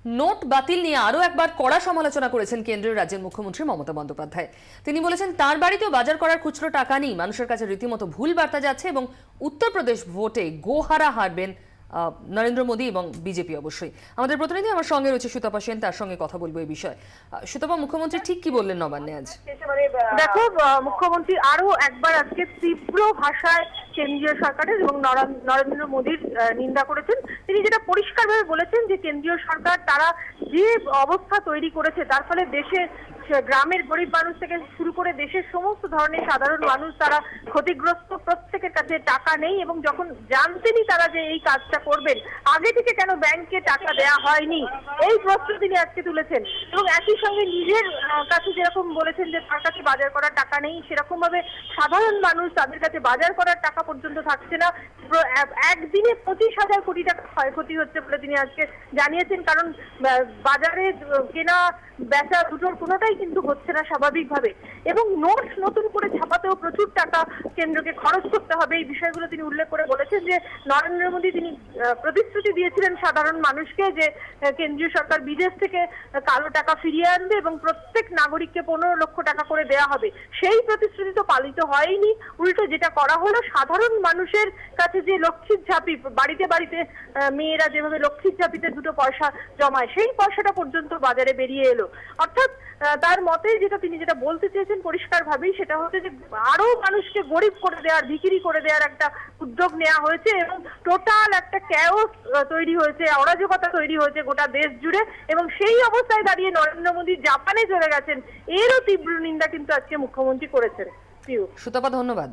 Note বাতিল নিয়ে আরো একবার কড়া সমালোচনা করেছেন কেন্দ্রীয় রাজ্যের মুখ্যমন্ত্রী মমতা বন্দ্যোপাধ্যায়। তিনি বলেছেন তার বাড়িতেও বাজার করার খুচরো টাকা নেই, মানুষের কাছে রীতিমতো ভুল বার্তা যাচ্ছে এবং উত্তরপ্রদেশ ভোটে গোহারা হারবেন নরেন্দ্র মোদী এবং বিজেপি। অবশ্যই আমাদের প্রতিনিধি আমার সঙ্গে রয়েছে সুতপা সেন, তার সঙ্গে কথা বলবো এই বিষয়ে। সুতপা, মুখ্যমন্ত্রী ঠিক কি বললেন নবান্নে আজ? দেখো, মুখ্যমন্ত্রী আরো একবার আজকে তীব্র ভাষায় কেন্দ্রীয় সরকারের এবং নরেন্দ্র মোদীর নিন্দা করেছেন। তিনি যেটা পরিষ্কারভাবে বলেছেন যে কেন্দ্রীয় সরকার তারা যে অবস্থা তৈরি করেছে তার ফলে দেশের গ্রামের গরিব মানুষ থেকে শুরু করে দেশের সমস্ত ধরনের সাধারণ মানুষ তারা ক্ষতিগ্রস্ত, প্রত্যেকের কাছে টাকা নেই এবং যখন জানতেনই তারা যে এই কাজটা করবেন, আগে থেকে কেন ব্যাংকে টাকা দেয়া হয়নি, এই প্রশ্ন তিনি আজকে তুলেছেন। এবং একই সঙ্গে নিজের কাছে যেরকম বলেছেন যে তার কাছে বাজার করার টাকা নেই, সেরকম ভাবে সাধারণ মানুষ তাদের কাছে বাজার করার টাকা পর্যন্ত থাকছে না। একদিনে 25,000 কোটি টাকা ক্ষয়ক্ষতি হচ্ছে বলে তিনি আজকে জানিয়েছেন। কারণ বাজারে কেনা বেচা দুটোর কোনোটাই কিন্তু হচ্ছে না স্বাভাবিকভাবে, এবং নোট নতুন করে ছাপাতেও প্রচুর টাকা কেন্দ্রকে খরচ করতে হবে। এই বিষয়গুলো তিনি উল্লেখ করে বলেছেন যে নরেন্দ্র মোদী তিনি প্রতিশ্রুতি দিয়েছিলেন সাধারণ মানুষকে যে কেন্দ্রীয় সরকার বিদেশ থেকে কালো টাকা ফিরিয়ে আনবে এবং প্রত্যেক নাগরিককে 15 লক্ষ টাকা করে দেওয়া হবে। সেই প্রতিশ্রুতি তো পালিত হয়নি, উল্টো যেটা করা হলো সাধারণ মানুষের কাছে যে লক্ষ্মীর ঝাঁপি, বাড়িতে বাড়িতে মেয়েরা যেভাবে লক্ষ্মীর ঝাঁপিতে দুটো পয়সা জমায় সেই পয়সাটা পর্যন্ত বাজারে বেরিয়ে এলো। অর্থাৎ তার মতে তিনি যেটা বলতে চেয়েছেন পরিষ্কার ভাবেই সেটা হচ্ছে যে আরো মানুষকে গরিব করে দেওয়ার, ভিখিরি করে দেওয়ার একটা উদ্যোগ নেওয়া হয়েছে এবং টোটাল একটা ক্যাওস তৈরি হয়েছে, অরাজকতা তৈরি হয়েছে গোটা দেশ জুড়ে। এবং সেই অবস্থায় দাঁড়িয়ে নরেন্দ্র মোদী জাপানে চলে গেছেন, এরও তীব্র নিন্দা কিন্তু আজকে মুখ্যমন্ত্রী করেছেন। সুতপা, ধন্যবাদ।